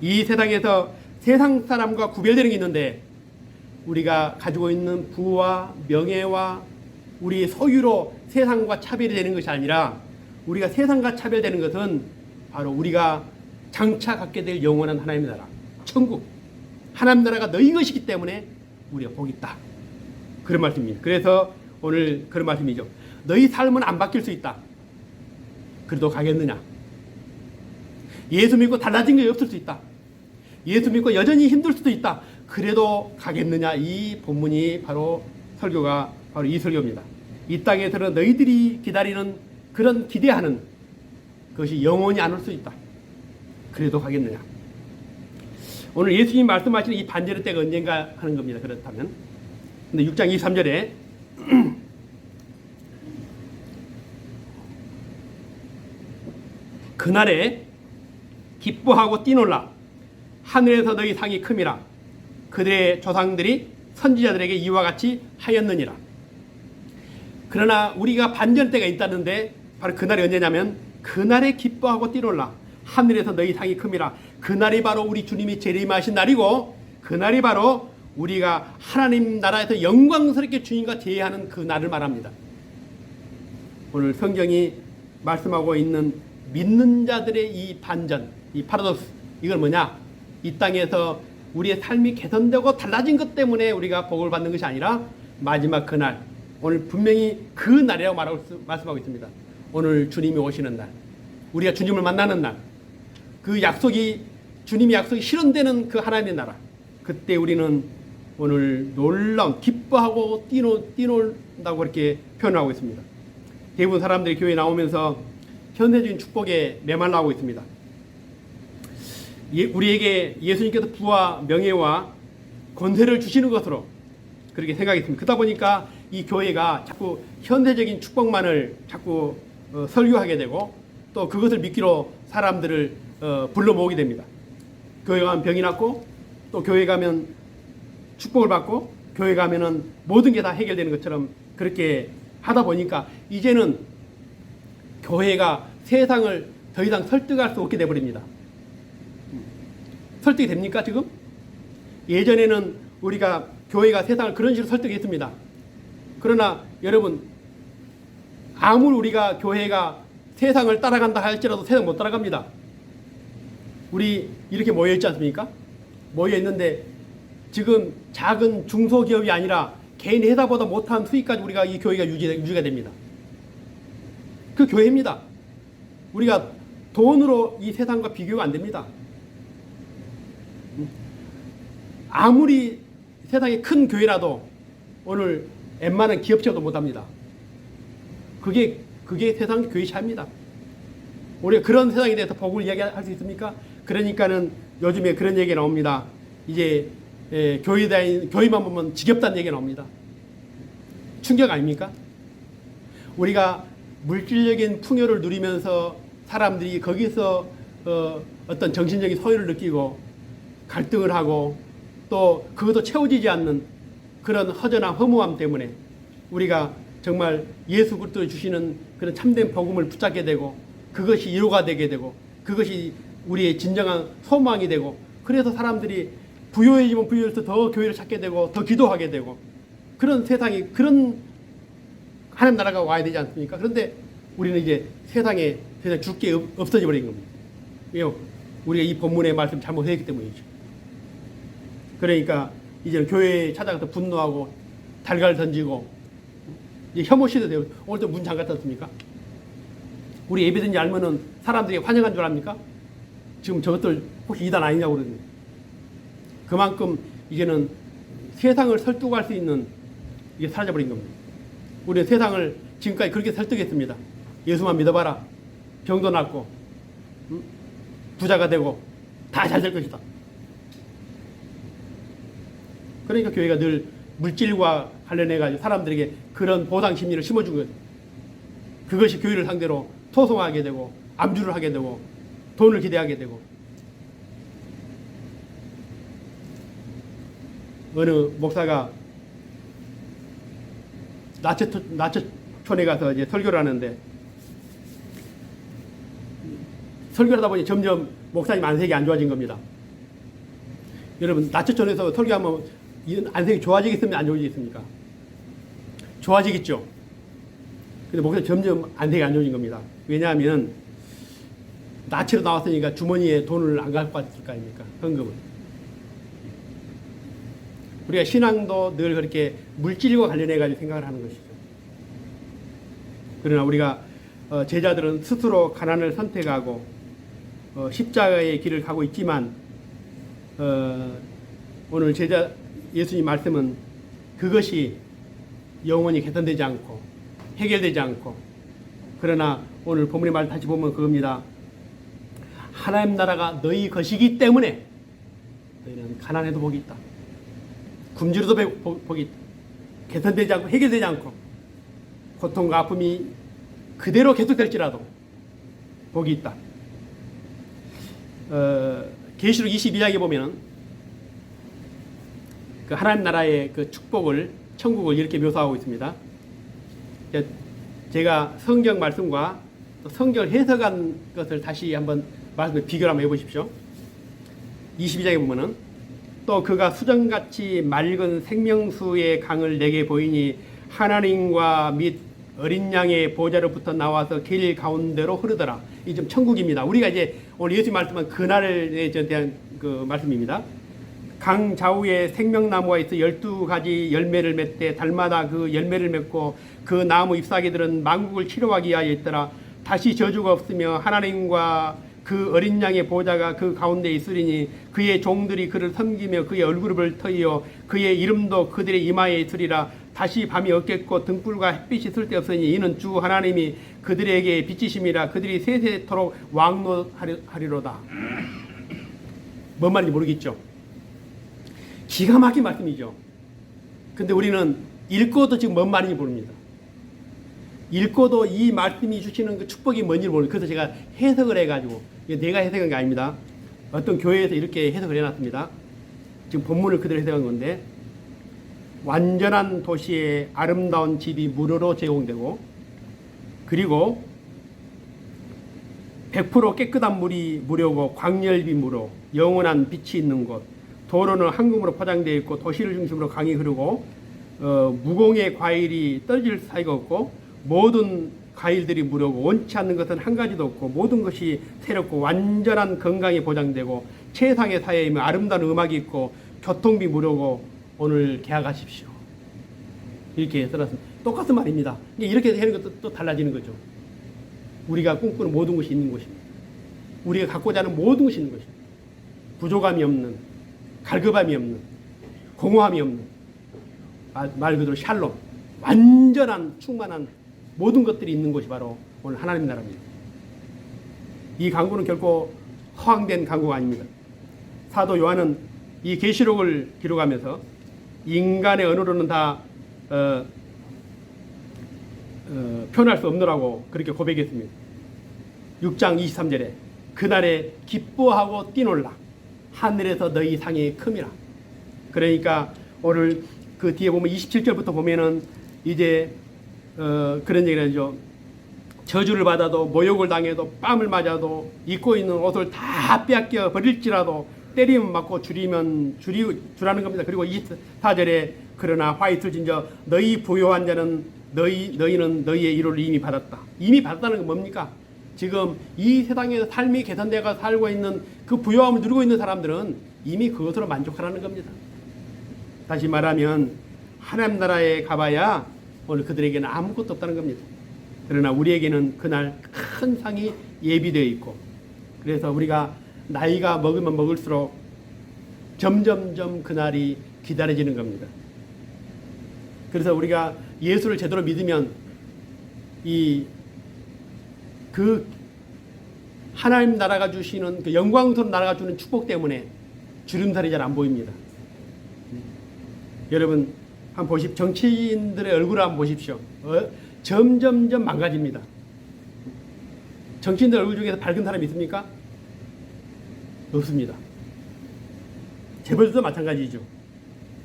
이 세상에서 세상 사람과 구별되는 게 있는데 우리가 가지고 있는 부와 명예와 우리 소유로 세상과 차별이 되는 것이 아니라 우리가 세상과 차별되는 것은 바로 우리가 장차 갖게 될 영원한 하나님의 나라, 천국. 하나님 나라가 너희 것이기 때문에 우리가 복이 있다. 그런 말씀입니다. 그래서 오늘 그런 말씀이죠. 너희 삶은 안 바뀔 수 있다. 그래도 가겠느냐? 예수 믿고 달라진 게 없을 수 있다. 예수 믿고 여전히 힘들 수도 있다. 그래도 가겠느냐? 이 본문이 바로 설교가 바로 이 설교입니다. 이 땅에서는 너희들이 기다리는 그런 기대하는 그것이 영원히 안 올 수 있다. 그래도 가겠느냐? 오늘 예수님 말씀하시는 이 반절의 때가 언젠가 하는 겁니다. 그렇다면. 근데 6장 23절에 그날에 기뻐하고 뛰놀라 하늘에서 너희 상이 큼이라 그들의 조상들이 선지자들에게 이와 같이 하였느니라. 그러나 우리가 반절 때가 있다는데 바로 그날이 언제냐면 그날에 기뻐하고 뛰놀라 하늘에서 너희 상이 큼이라. 그날이 바로 우리 주님이 재림하신 날이고 그날이 바로 우리가 하나님 나라에서 영광스럽게 주님과 제의하는 그 날을 말합니다. 오늘 성경이 말씀하고 있는 믿는 자들의 이 반전, 이 파라독스, 이건 뭐냐? 이 땅에서 우리의 삶이 개선되고 달라진 것 때문에 우리가 복을 받는 것이 아니라 마지막 그날, 오늘 분명히 그 날이라고 말씀하고 있습니다. 오늘 주님이 오시는 날, 우리가 주님을 만나는 날, 그 약속이 주님의 약속이 실현되는 그 하나님의 나라, 그때 우리는 오늘 놀라운 기뻐하고 뛰놀다고 그렇게 표현하고 있습니다. 대부분 사람들이 교회에 나오면서 현세적인 축복에 메말라하고 있습니다. 우리에게 예수님께서 부와 명예와 권세를 주시는 것으로 그렇게 생각했습니다. 그러다 보니까 이 교회가 자꾸 현세적인 축복만을 자꾸 설교하게 되고 또 그것을 믿기로 사람들을 불러 모으게 됩니다. 교회 가면 병이 낫고 또 교회 가면 축복을 받고 교회 가면은 모든 게 다 해결되는 것처럼 그렇게 하다 보니까 이제는 교회가 세상을 더 이상 설득할 수 없게 돼버립니다. 설득이 됩니까 지금? 예전에는 우리가 교회가 세상을 그런 식으로 설득했습니다. 그러나 여러분 아무리 우리가 교회가 세상을 따라간다 할지라도 세상 못 따라갑니다. 우리 이렇게 모여있지 않습니까? 모여있는데 지금 작은 중소기업이 아니라 개인 회사보다 못한 수익까지 우리가 이 교회가 유지가 됩니다. 그 교회입니다. 우리가 돈으로 이 세상과 비교가 안 됩니다. 아무리 세상에 큰 교회라도 오늘 웬만한 기업체도 못합니다. 그게 세상 교회 차입니다. 우리가 그런 세상에 대해서 복을 이야기할 수 있습니까? 그러니까는 요즘에 그런 얘기가 나옵니다. 이제 교회만 보면 지겹다는 얘기가 나옵니다. 충격 아닙니까? 우리가 물질적인 풍요를 누리면서 사람들이 거기서 어떤 정신적인 소유를 느끼고 갈등을 하고 또 그것도 채워지지 않는 그런 허전함, 허무함 때문에 우리가 정말 예수 그리스도가 주시는 그런 참된 복음을 붙잡게 되고 그것이 위로가 되게 되고 그것이 우리의 진정한 소망이 되고 그래서 사람들이 부유해지면 부유해서 더 교회를 찾게 되고 더 기도하게 되고 그런 세상이 그런 하나님 나라가 와야 되지 않습니까? 그런데 우리는 이제 세상에 줄 게 없어져 버린 겁니다. 왜요? 우리가 이 본문의 말씀 잘못했기 때문이죠. 그러니까 이제는 교회에 찾아가서 분노하고 달걀 던지고 이제 혐오 시대 되고 오늘도 문 잠갔었습니까? 우리 예배든지 알면은 사람들이 환영한 줄 압니까? 지금 저것들 혹시 이단 아니냐고 그러는데 그만큼 이제는 세상을 설득할 수 있는 이게 사라져버린 겁니다. 우리는 세상을 지금까지 그렇게 설득했습니다. 예수만 믿어봐라. 병도 낫고 부자가 되고 다 잘 될 것이다. 그러니까 교회가 늘 물질과 관련해가지고 사람들에게 그런 보상 심리를 심어준 거예요. 그것이 교회를 상대로 소송하게 되고 암주를 하게 되고 돈을 기대하게 되고 어느 목사가 나처촌에 가서 이제 설교를 하는데 설교를 하다 보니 점점 목사님 안색이 안 좋아진 겁니다. 여러분 나처촌에서 설교하면 안색이 좋아지겠습니까? 안 좋아지겠습니까? 좋아지겠죠. 근데 목사님 점점 안색이 안 좋아진 겁니다. 왜냐하면 나치로 나왔으니까 주머니에 돈을 안 갖고 왔을 거 아닙니까? 헌금을. 우리가 신앙도 늘 그렇게 물질과 관련해가지고 생각을 하는 것이죠. 그러나 우리가 제자들은 스스로 가난을 선택하고 십자가의 길을 가고 있지만 오늘 제자 예수님 말씀은 그것이 영원히 개선되지 않고 해결되지 않고 그러나 오늘 본문의 말 다시 보면 그겁니다. 하나님 나라가 너희 것이기 때문에 너희는 가난해도 복이 있다. 굶주려도 복이 있다. 개선되지 않고 해결되지 않고 고통과 아픔이 그대로 계속될지라도 복이 있다. 계시록 22장에 보면은 그 하나님 나라의 그 축복을 천국을 이렇게 묘사하고 있습니다. 제가 성경 말씀과 또 성경을 해석한 것을 다시 한번 말씀을 비교를 한번 해보십시오. 22장에 보면은 또 그가 수정같이 맑은 생명수의 강을 내게 보이니 하나님과 및 어린 양의 보좌로부터 나와서 길 가운데로 흐르더라. 이 좀 천국입니다. 우리가 이제 오늘 예수님 말씀은 그날에 대한 그 말씀입니다. 강 좌우에 생명나무가 있어 12가지 열매를 맺되 달마다 그 열매를 맺고 그 나무 잎사귀들은 만국을 치료하기 위하여 있더라. 다시 저주가 없으며 하나님과 그 어린 양의 보좌가 그 가운데 있으리니 그의 종들이 그를 섬기며 그의 얼굴을 터이어 그의 이름도 그들의 이마에 있으리라. 다시 밤이 없겠고 등불과 햇빛이 쓸데없으니 이는 주 하나님이 그들에게 빛이심이라. 그들이 세세토록 왕노하리로다. 뭔 말인지 모르겠죠. 기가 막힌 말씀이죠. 근데 우리는 읽고도 지금 뭔 말인지 모릅니다. 읽고도 이 말씀이 주시는 그 축복이 뭔지 모르고 그래서 제가 해석을 해가지고 내가 해석한 게 아닙니다. 어떤 교회에서 이렇게 해석을 해놨습니다. 지금 본문을 그대로 해석한 건데 완전한 도시에 아름다운 집이 무료로 제공되고 그리고 100% 깨끗한 물이 무료고 광열비 무료 영원한 빛이 있는 곳 도로는 황금으로 포장되어 있고 도시를 중심으로 강이 흐르고 무공의 과일이 떨어질 사이가 없고 모든 과일들이 무료고 원치 않는 것은 한 가지도 없고 모든 것이 새롭고 완전한 건강이 보장되고 최상의 사회이며 아름다운 음악이 있고 교통비 무료고 오늘 계약하십시오. 이렇게 써놨습니다. 똑같은 말입니다. 이렇게 하는 것도 또 달라지는 거죠. 우리가 꿈꾸는 모든 것이 있는 곳입니다. 우리가 갖고자 하는 모든 것이 있는 것입니다. 부족함이 없는 갈급함이 없는 공허함이 없는 말 그대로 샬롬 완전한 충만한 모든 것들이 있는 곳이 바로 오늘 하나님 나라입니다. 이 강구는 결코 허황된 강구가 아닙니다. 사도 요한은 이 계시록을 기록하면서 인간의 언어로는 다 표현할 수 없노라고 그렇게 고백했습니다. 6장 23절에 그날에 기뻐하고 뛰놀라 하늘에서 너희 상이 큼이라. 그러니까 오늘 그 뒤에 보면 27절부터 보면은 이제 그런 얘기를 하죠. 저주를 받아도 모욕을 당해도 뺨을 맞아도 입고 있는 옷을 다 빼앗겨 버릴지라도 때리면 맞고 주라는 겁니다. 그리고 24절에 그러나 화이트 진저 너희 부요한 자는 너희는 너희의 위로를 이미 받았다. 이미 받았다는 건 뭡니까? 지금 이 세상에서 삶이 개선되어 살고 있는 그 부요함을 누리고 있는 사람들은 이미 그것으로 만족하라는 겁니다. 다시 말하면 하나님 나라에 가봐야 오늘 그들에게는 아무것도 없다는 겁니다. 그러나 우리에게는 그날 큰 상이 예비되어 있고, 그래서 우리가 나이가 먹으면 먹을수록 점점점 그날이 기다려지는 겁니다. 그래서 우리가 예수를 제대로 믿으면 그 하나님 나라가 주시는 그 영광스러운 나라가 주는 축복 때문에 주름살이 잘 안 보입니다. 여러분 한번 보십시오. 정치인들의 얼굴을 한번 보십시오. 점점점 망가집니다. 정치인들 얼굴 중에서 밝은 사람이 있습니까? 없습니다. 재벌도 마찬가지죠.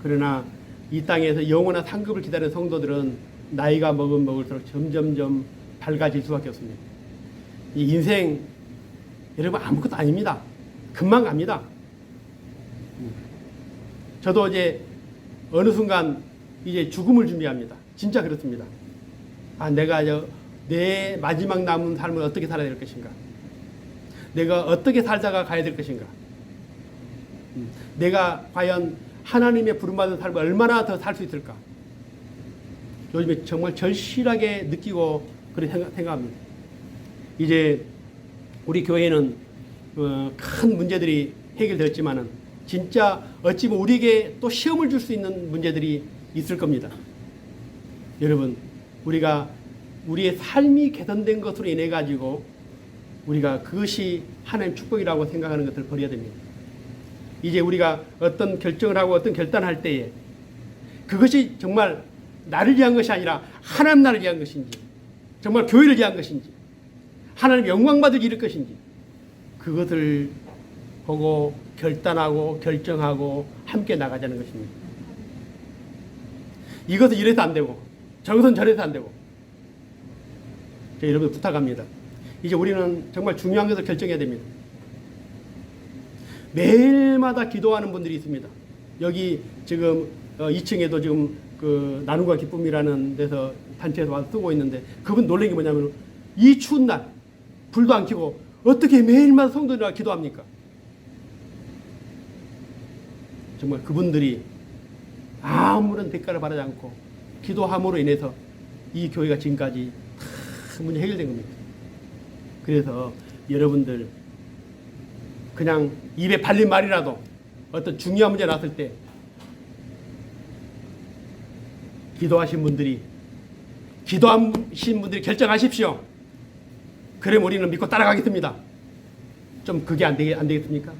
그러나 이 땅에서 영원한 상급을 기다리는 성도들은 나이가 먹으면 먹을수록 점점점 밝아질 수밖에 없습니다. 이 인생 여러분 아무것도 아닙니다. 금방 갑니다. 저도 이제 어느 순간 이제 죽음을 준비합니다. 진짜 그렇습니다. 내가 내 마지막 남은 삶을 어떻게 살아야 될 것인가? 내가 어떻게 살다가 가야 될 것인가? 내가 과연 하나님의 부름받은 삶을 얼마나 더 살 수 있을까? 요즘에 정말 절실하게 느끼고 그렇게 생각합니다. 이제 우리 교회는 큰 문제들이 해결됐지만은 진짜 어찌 보면 우리에게 또 시험을 줄 수 있는 문제들이 있을 겁니다. 여러분, 우리가 우리의 삶이 개선된 것으로 인해 가지고 우리가 그것이 하나님의 축복이라고 생각하는 것을 버려야 됩니다. 이제 우리가 어떤 결정을 하고 어떤 결단을 할 때에 그것이 정말 나를 위한 것이 아니라 하나님 나라를 위한 것인지, 정말 교회를 위한 것인지, 하나님 영광받을 일일 것인지, 그것을 보고 결단하고 결정하고 함께 나가자는 것입니다. 이것은 이래서 안 되고 저것은 저래서 안 되고. 제가 여러분 부탁합니다. 이제 우리는 정말 중요한 것을 결정해야 됩니다. 매일마다 기도하는 분들이 있습니다. 여기 지금 2층에도 지금 그 나눔과 기쁨이라는 데서 단체에서 와서 쓰고 있는데, 그분 놀란 게 뭐냐면 이 추운 날 불도 안 켜고 어떻게 매일마다 성도들과 기도합니까? 정말 그분들이 아무런 대가를 바라지 않고 기도함으로 인해서 이 교회가 지금까지 다 문제 해결된 겁니다. 그래서 여러분들 그냥 입에 발린 말이라도 어떤 중요한 문제 났을 때 기도하신 분들이 결정하십시오. 그럼 우리는 믿고 따라가겠습니다. 좀 그게 안 되겠습니까?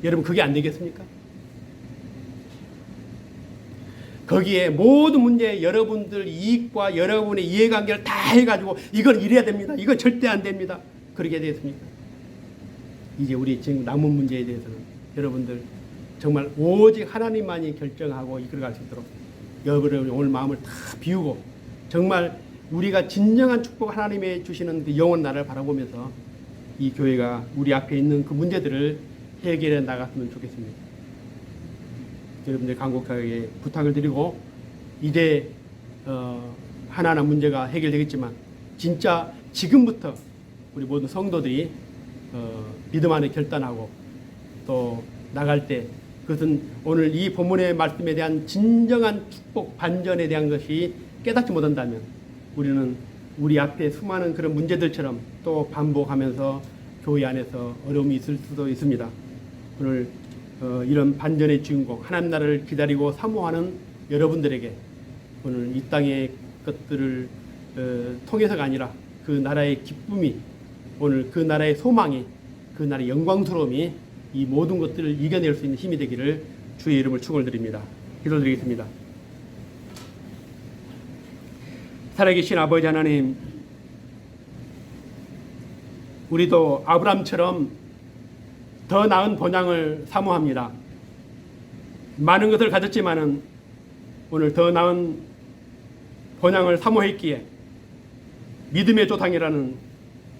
여러분, 그게 안 되겠습니까? 거기에 모든 문제에 여러분들 이익과 여러분의 이해관계를 다 해가지고 이건 이래야 됩니다. 이건 절대 안 됩니다. 그렇게 되겠습니까? 이제 우리 지금 남은 문제에 대해서는 여러분들 정말 오직 하나님만이 결정하고 이끌어갈 수 있도록 여러분의 오늘 마음을 다 비우고 정말 우리가 진정한 축복 하나님의 주시는 그 영원 나라를 바라보면서 이 교회가 우리 앞에 있는 그 문제들을 해결해 나갔으면 좋겠습니다. 여러분들 간곡하게 부탁을 드리고, 이제 하나하나 문제가 해결되겠지만 진짜 지금부터 우리 모든 성도들이 믿음 안에 결단하고 또 나갈 때, 그것은 오늘 이 본문의 말씀에 대한 진정한 축복 반전에 대한 것이 깨닫지 못한다면 우리는 우리 앞에 수많은 그런 문제들처럼 또 반복하면서 교회 안에서 어려움이 있을 수도 있습니다. 오늘 이런 반전의 주인공 하나님 나라를 기다리고 사모하는 여러분들에게 오늘 이 땅의 것들을 통해서가 아니라 그 나라의 기쁨이, 오늘 그 나라의 소망이, 그 나라의 영광스러움이 이 모든 것들을 이겨낼 수 있는 힘이 되기를 주의 이름을 축원드립니다. 기도드리겠습니다. 살아계신 아버지 하나님, 우리도 아브람처럼 더 나은 본향을 사모합니다. 많은 것을 가졌지만은 오늘 더 나은 본향을 사모했기에 믿음의 조상이라는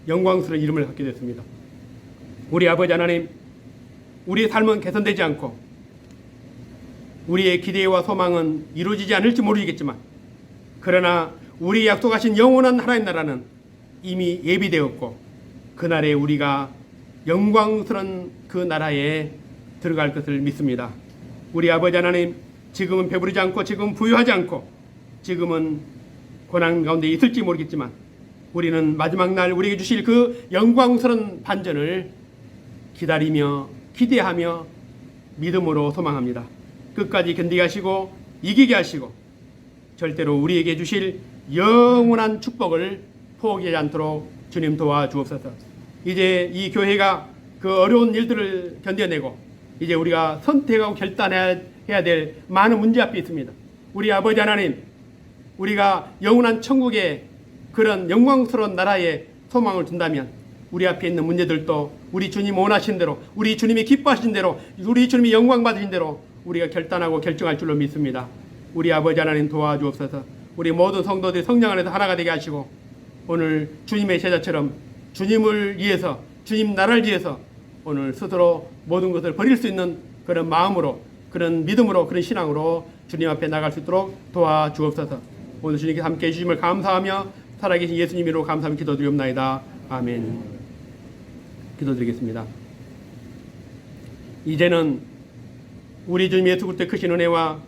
영광스러운 이름을 갖게 됐습니다. 우리 아버지 하나님, 우리의 삶은 개선되지 않고 우리의 기대와 소망은 이루어지지 않을지 모르겠지만 그러나 우리 약속하신 영원한 하나님 나라는 이미 예비되었고 그날에 우리가 영광스러운 그 나라에 들어갈 것을 믿습니다. 우리 아버지 하나님, 지금은 배부르지 않고 지금은 부유하지 않고 지금은 고난 가운데 있을지 모르겠지만 우리는 마지막 날 우리에게 주실 그 영광스러운 반전을 기다리며 기대하며 믿음으로 소망합니다. 끝까지 견디게 하시고 이기게 하시고 절대로 우리에게 주실 영원한 축복을 포기하지 않도록 주님 도와주옵소서. 이제 이 교회가 그 어려운 일들을 견뎌내고 이제 우리가 선택하고 결단해야 될 많은 문제 앞에 있습니다. 우리 아버지 하나님, 우리가 영원한 천국의 그런 영광스러운 나라에 소망을 둔다면 우리 앞에 있는 문제들도 우리 주님 원하신 대로, 우리 주님이 기뻐하신 대로, 우리 주님이 영광 받으신 대로 우리가 결단하고 결정할 줄로 믿습니다. 우리 아버지 하나님 도와주옵소서. 우리 모든 성도들이 성령 안에서 하나가 되게 하시고 오늘 주님의 제자처럼 주님을 위해서, 주님 나라를 위해서 오늘 스스로 모든 것을 버릴 수 있는 그런 마음으로, 그런 믿음으로, 그런 신앙으로 주님 앞에 나갈 수 있도록 도와주옵소서. 오늘 주님께 함께해 주심을 감사하며 살아계신 예수님 이름으로 감사하며 기도드리옵나이다. 아멘. 기도드리겠습니다. 이제는 우리 주님 예수 그리스도의 크신 은혜와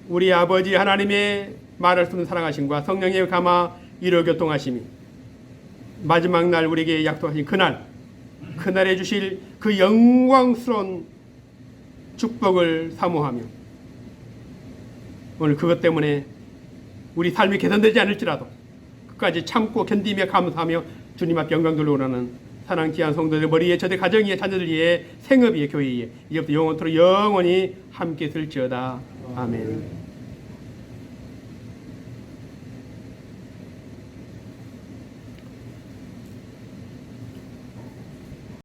우리 아버지 하나님의 말할 수 없는 사랑하심과 성령의 감화 이루 교통하심이 마지막 날 우리에게 약속하신 그날에 주실 그 영광스러운 축복을 사모하며 오늘 그것 때문에 우리 삶이 개선되지 않을지라도 끝까지 참고 견디며 감사하며 주님 앞 영광 돌려오라는 사랑 귀한 성도들 머리에 저들 가정 위에 자녀들 위에 생업 위에 교회 위에 이제부터 영원토록 영원히 함께 있을지어다. 아멘.